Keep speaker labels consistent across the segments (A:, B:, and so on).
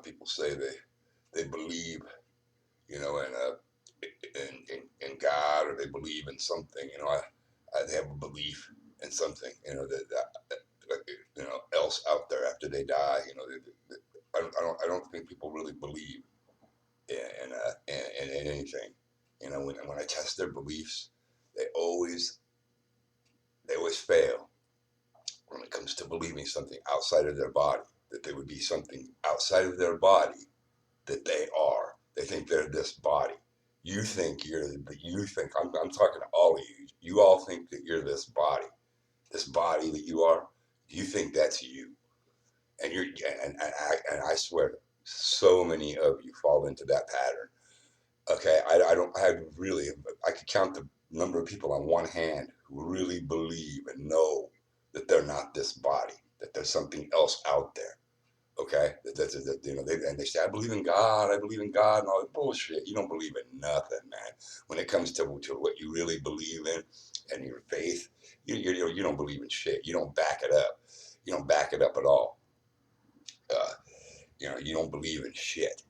A: people say they believe, you know, in God, or they believe in something. You know, they have a belief in something. You know you know, else out there after they die. You know, I don't think people really believe in anything. You know, when I test their beliefs, they always they always fail when it comes to believing something outside of their body. That they would be something outside of their body that they are. They think they're this body. You think you think, I'm talking to all of you. You all think that you're this body that you are. You think that's you. And I swear, so many of you fall into that pattern. Okay. I could count the number of people on one hand who really believe and know that they're not this body, that there's something else out there. Okay, you know, and they say, I believe in God, and all that bullshit. You don't believe in nothing, man. When it comes to what you really believe in and your faith, you don't believe in shit. You don't back it up. You don't back it up at all. Uh, you know, you don't believe in shit.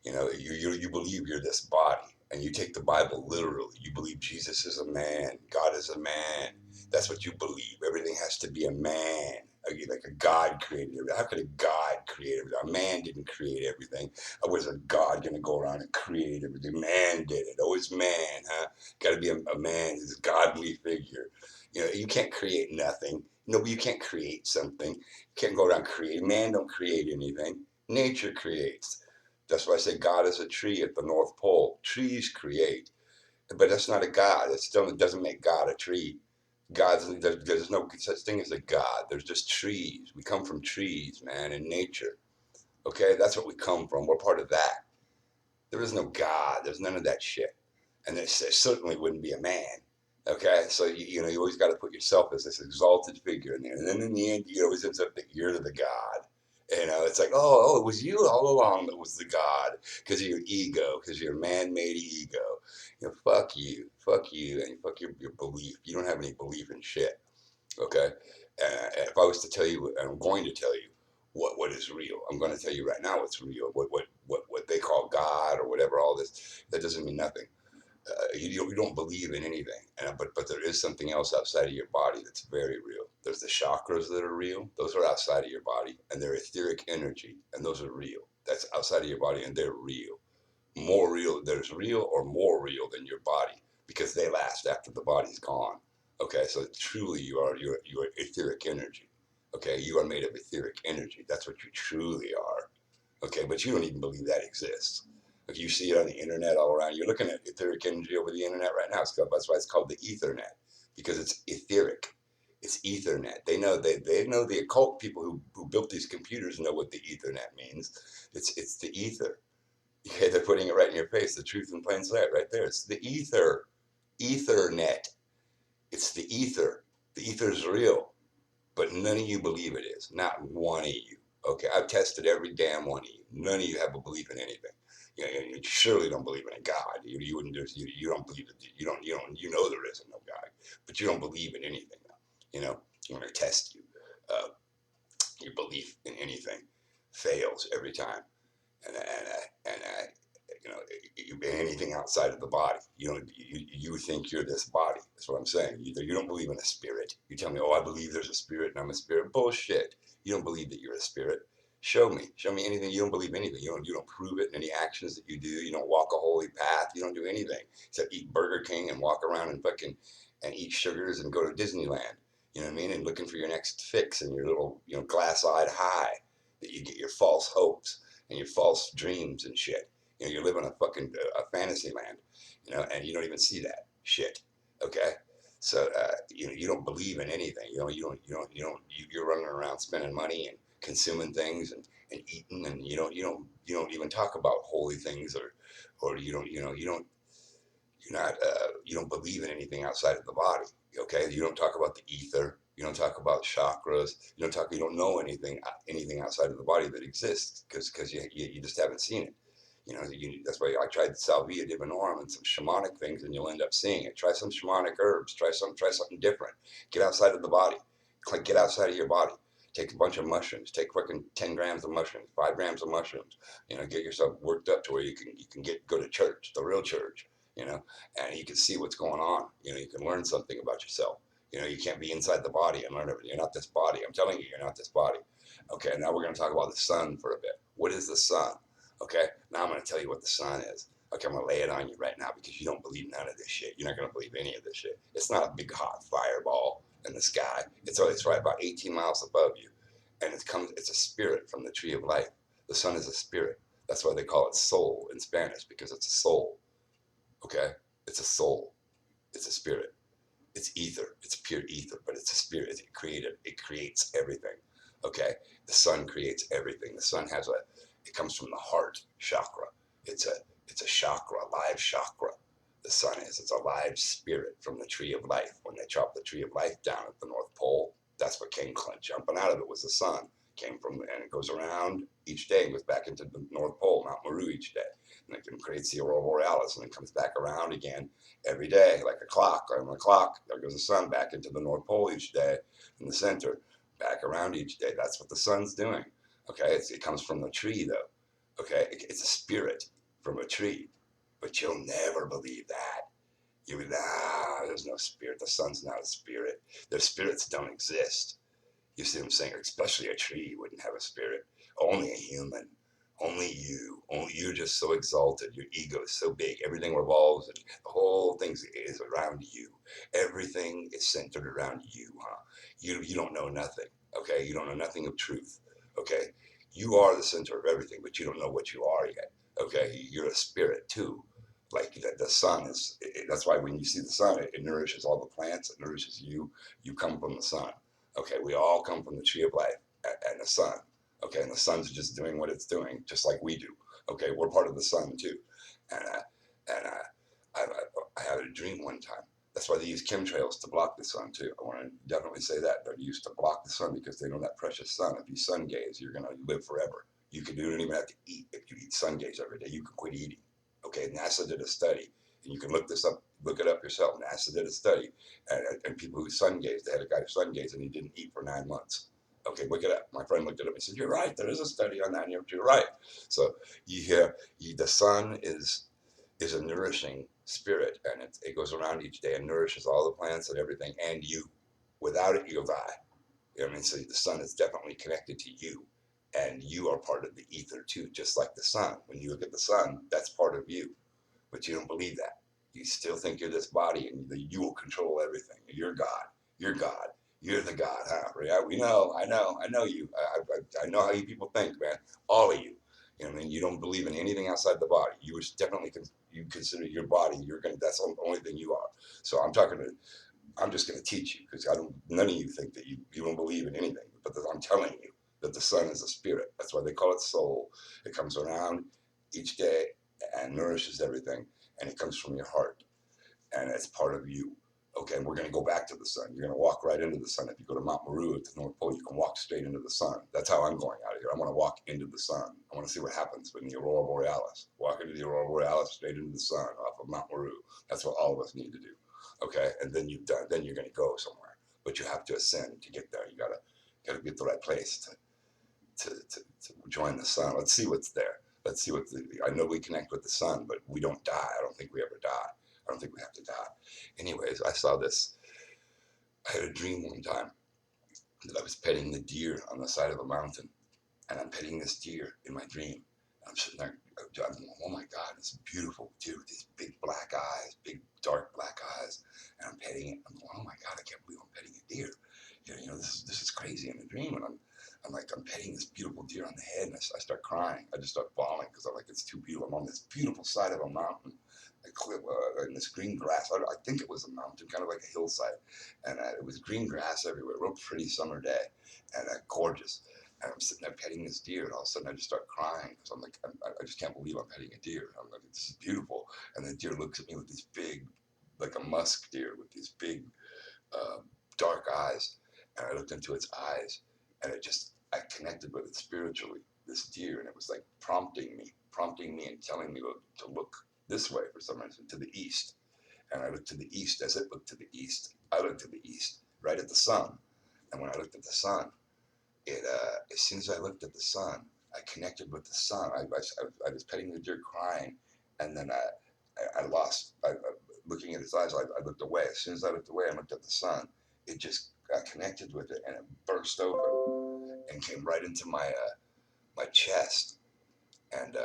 A: You know, you believe you're this body, and you take the Bible literally. You believe Jesus is a man, God is a man. That's what you believe. Everything has to be a man. Like a God created everything. How could a God create everything? A man didn't create everything. How was a God going to go around and create everything? Man did it. Oh, it's man, huh? Got to be a man, this godly figure. You know, you can't create nothing. No, you can't create something. You can't go around creating. Man don't create anything. Nature creates. That's why I say God is a tree at the North Pole. Trees create, but that's not a God. It still doesn't make God a tree. There's no such thing as a God. There's just trees. We come from trees, man, and nature. Okay, that's what we come from. We're part of that. There is no God. There's none of that shit, and there certainly wouldn't be a man. Okay, so you know you always got to put yourself as this exalted figure in there, and then in the end, you always ends up that you're the God. You know, it's like, it was you all along that was the God because of your ego, because your man-made ego. You know, fuck you, and fuck your belief. You don't have any belief in shit. Okay, if I was to tell you, and I'm going to tell you what is real, I'm going to tell you right now what's real. What they call God or whatever, all this, that doesn't mean nothing. You don't believe in anything, but there is something else outside of your body that's very real. There's the chakras that are real; those are outside of your body, and they're etheric energy, and those are real. That's outside of your body, and they're real. More real. There's real or more real than your body because they last after the body's gone. Okay, so truly you are etheric energy. Okay, you are made of etheric energy. That's what you truly are. Okay, but you don't even believe that exists. Like you see it on the internet all around. You're looking at etheric energy over the internet right now. That's why it's called the Ethernet, because it's etheric. It's Ethernet. They know the occult people who built these computers know what the Ethernet means. It's the ether. Yeah, they're putting it right in your face. The truth in plain sight, right there. It's the ether, Ethernet. It's the ether. The ether is real, but none of you believe it is. Not one of you. Okay, I've tested every damn one of you. None of you have a belief in anything. You surely don't believe in a God. You wouldn't do. You don't believe it. You know there isn't no God, but you don't believe in anything. You know, I'm going to test you. Uh, your belief in anything fails every time, and you know, anything outside of the body. You think you're this body. That's what I'm saying. You don't believe in a spirit. You tell me, oh, I believe there's a spirit and I'm a spirit. Bullshit. You don't believe that you're a spirit. Show me anything. You don't believe anything. You don't prove it in any actions that you do. You don't walk a holy path. You don't do anything except eat Burger King and walk around and eat sugars and go to Disneyland. You know what I mean? And looking for your next fix and your little, glass-eyed high that you get your false hopes and your false dreams and shit. You live in a fantasy land, and you don't even see that shit. Okay, so you don't believe in anything. You're running around spending money and consuming things and eating, and you don't even talk about holy things or you don't believe in anything outside of the body. Okay, you don't talk about the ether. You don't talk about chakras. You don't know anything outside of the body that exists because you just haven't seen it. That's why I tried salvia divinorum and some shamanic things, and you'll end up seeing it. Try some shamanic herbs. Try something different. Get outside of the body. Get outside of your body. Take a bunch of mushrooms. Take fucking 10 grams of mushrooms, 5 grams of mushrooms. Get yourself worked up to where you can go to church, the real church. And you can see what's going on. You can learn something about yourself. You can't be inside the body and learn everything. You're not this body. I'm telling you, you're not this body. Okay, now we're going to talk about the sun for a bit. What is the sun? Okay, now I'm going to tell you what the sun is. Okay, I'm going to lay it on you right now because you don't believe none of this shit. You're not going to believe any of this shit. It's not a big hot fireball in the sky. It's right about 18 miles above you. And it's a spirit from the tree of life. The sun is a spirit. That's why they call it soul in Spanish, because it's a soul. Okay? It's a soul. It's a spirit. It's ether. It's pure ether, but it's a spirit. It creates everything. Okay? The sun creates everything. The sun it comes from the heart chakra. It's a chakra, a live chakra. The sun is. It's a live spirit from the tree of life. When they chopped the tree of life down at the North Pole, that's what came jumping out of it was the sun. And it goes around each day and goes back into the North Pole, Mount Meru each day. And it creates the aurora borealis, and it comes back around again every day, like a clock. On the clock, there goes the sun back into the North Pole each day in the center, back around each day. That's what the sun's doing. Okay, it comes from the tree, though. Okay, it's a spirit from a tree, but you'll never believe that. You would, there's no spirit. The sun's not a spirit. Their spirits don't exist. You see what I'm saying? Especially a tree wouldn't have a spirit. Only a human. Only you. Only you're just so exalted. Your ego is so big. Everything revolves, and the whole thing is around you. Everything is centered around you, huh? You don't know nothing. Okay, you don't know nothing of truth. Okay, you are the center of everything, but you don't know what you are yet. Okay, you're a spirit too. Like the sun is. That's why when you see the sun, it nourishes all the plants. It nourishes you. You come from the sun. Okay, we all come from the tree of life and the sun. Okay, and the sun's just doing what it's doing, just like we do. Okay, we're part of the sun too. And I had a dream one time. That's why they use chemtrails to block the sun too. I want to definitely say that they're used to block the sun because they know that precious sun. If you sun gaze, you're gonna live forever. You don't even have to eat if you eat sun gaze every day. You can quit eating. Okay, NASA did a study, and you can look it up yourself. NASA did a study, and people who sun gaze, they had a guy who sun gazed and he didn't eat for 9 months. Okay, look it up. My friend looked it up and said, "You're right. There is a study on that. And you're right." So the sun is a nourishing spirit, and it goes around each day and nourishes all the plants and everything, and you. Without it, you'll die. You know what I mean? So the sun is definitely connected to you, and you are part of the ether too, just like the sun. When you look at the sun, that's part of you, but you don't believe that. You still think you're this body, and you will control everything. You're God. You're God. You're the God, huh? Yeah, we know. I know you. I know how you people think, man. All of you. You know what I mean? You don't believe in anything outside the body. You definitely you consider your body. That's the only thing you are. So I'm just gonna teach you because none of you think that you don't believe in anything. But I'm telling you that the sun is a spirit. That's why they call it soul. It comes around each day and nourishes everything, and it comes from your heart, and it's part of you. Okay, we're going to go back to the sun. You're going to walk right into the sun. If you go to Mount Meru at the North Pole, you can walk straight into the sun. That's how I'm going out of here. I want to walk into the sun. I want to see what happens with the aurora borealis. Walk into the aurora borealis, straight into the sun off of Mount Meru. That's what all of us need to do. Okay, and then you've done. Then you're going to go somewhere, but you have to ascend to get there. You gotta get the right place to join the sun. Let's see what's there. Let's see I know we connect with the sun, but we don't die. I don't think we ever die. I don't think we have to die. Anyways, I saw this. I had a dream one time that I was petting the deer on the side of a mountain, and I'm petting this deer in my dream. I'm sitting there, I'm going, oh my God, this beautiful deer with these big black eyes, big dark black eyes, and I'm petting it. I'm going, oh my God, I can't believe I'm petting a deer. This is crazy in a dream, and I'm petting this beautiful deer on the head, and I start crying. I just start bawling because I'm like, it's too beautiful. I'm on this beautiful side of a mountain, in this green grass. I think it was a mountain, kind of like a hillside, and it was green grass everywhere. Real pretty summer day, and gorgeous. And I'm sitting there petting this deer, and all of a sudden I just start crying because I'm like, I just can't believe I'm petting a deer. I'm like, this is beautiful. And the deer looks at me with these big, like a musk deer with these big, dark eyes. And I looked into its eyes, and I connected with it spiritually, this deer, and it was like prompting me and telling me to look this way for some reason, to the east. And I looked to the east. As it looked to the east, I looked to the east, right at the sun. And when I looked at the sun, as soon as I looked at the sun, I connected with the sun. I was petting the deer crying, and then I lost. Looking at his eyes, I looked away. As soon as I looked away and looked at the sun, it just got connected with it, and it burst open and came right into my chest, and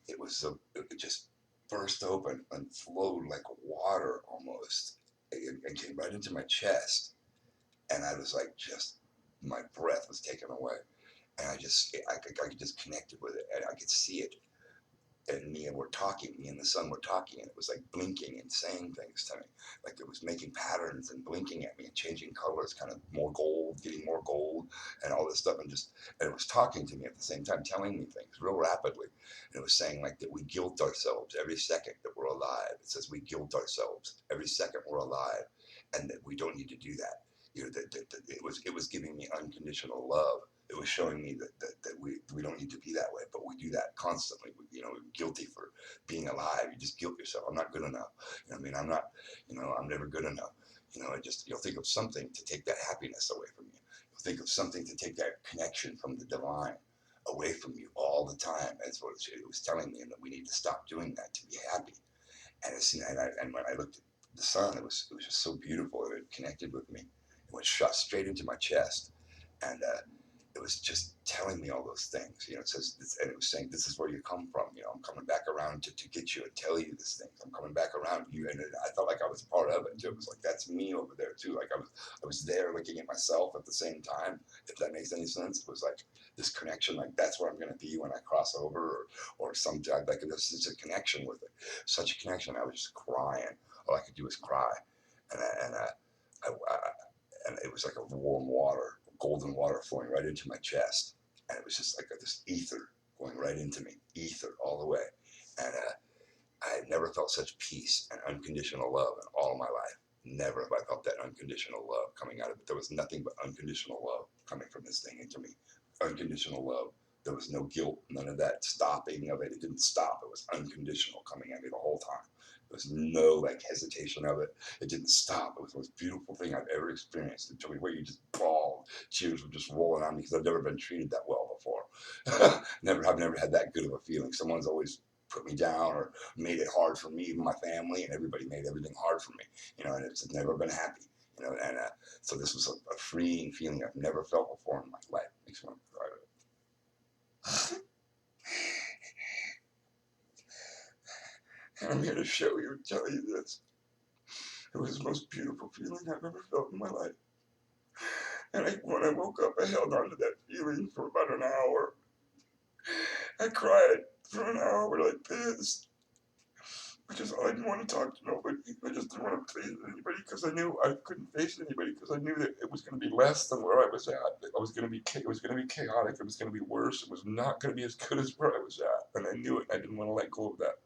A: it just burst open and flowed like water almost, and came right into my chest, and I was like, just my breath was taken away, and I just connected with it, and I could see it, and me and the sun were talking, and it was like blinking and saying things to me, like it was making patterns and blinking at me and changing colors, kind of more gold, getting more gold, and all this stuff, and it was talking to me at the same time, telling me things real rapidly, and it was saying like that we guilt ourselves every second that we're alive. It says we guilt ourselves every second we're alive, and that we don't need to do that. That it was giving me unconditional love. It was showing me that we don't need to be that way, but we do that constantly. We're guilty for being alive. You just guilt yourself. I'm not good enough. I mean, I'm not, I'm never good enough. You'll think of something to take that happiness away from you. You'll think of something to take that connection from the divine away from you all the time. That's what it was telling me, and that we need to stop doing that to be happy. And when I looked at the sun, it was just so beautiful, and it connected with me. It went shot straight into my chest, and it was just telling me all those things. It says, and it was saying, this is where you come from. I'm coming back around to get you and tell you these things. I'm coming back around to you, and I felt like I was part of it too. It was like, that's me over there too. Like I was there looking at myself at the same time. If that makes any sense, it was like this connection. Like that's where I'm going to be when I cross over, or sometime. Like there's such a connection with it, such a connection. I was just crying. All I could do was cry, and I and it was like a warm water, golden water flowing right into my chest, and it was just like this ether going right into me, ether all the way, and I had never felt such peace and unconditional love in all of my life. Never have I felt that unconditional love coming out of it. There was nothing but unconditional love coming from this thing into me. Unconditional love. There was no guilt, none of that stopping of it. It didn't stop. It was unconditional coming at me the whole time. There was no like hesitation of it. It didn't stop. It was the most beautiful thing I've ever experienced. Until where you just bawled, tears were just rolling on me because I've never been treated that well before. I've never had that good of a feeling. Someone's always put me down or made it hard for me, my family, and everybody made everything hard for me. And it's never been happy. And so this was a freeing feeling I've never felt before in my life. Makes me want to cry. And I'm here to show you and tell you this. It was the most beautiful feeling I've ever felt in my life. And when I woke up, I held on to that feeling for about an hour. I cried for an hour like this. I didn't want to talk to nobody. I just didn't want to face anybody because I knew I couldn't face anybody because I knew that it was going to be less than where I was at. It was going to be chaotic. It was going to be worse. It was not going to be as good as where I was at. And I knew it. I didn't want to let go of that.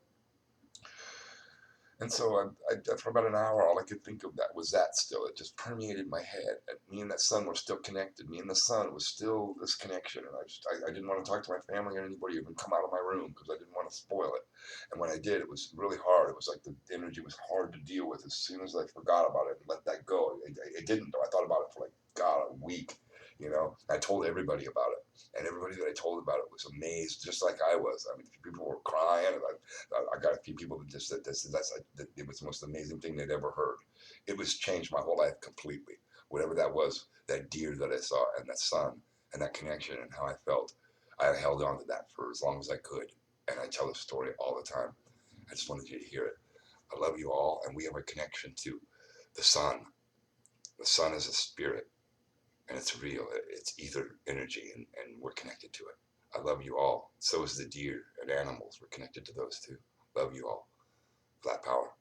A: And so for about an hour, all I could think of that was that still. It just permeated my head. And me and that sun were still connected. Me and the sun was still this connection. And I didn't want to talk to my family or anybody, even come out of my room because I didn't want to spoil it. And when I did, it was really hard. It was like the energy was hard to deal with as soon as I forgot about it and let that go. It didn't, though. I thought about it for a week. I told everybody about it. And everybody that I told about it was amazed, just like I was. I mean, people were crying. And I got a few people that just said that it was the most amazing thing they'd ever heard. It was changed my whole life completely. Whatever that was, that deer that I saw and that sun and that connection and how I felt, I held on to that for as long as I could. And I tell this story all the time. I just wanted you to hear it. I love you all, and we have a connection to the sun. The sun is a spirit, and it's real. It's ether energy, and we're connected to it. I love you all. So is the deer and animals. We're connected to those too. Love you all. Flat power.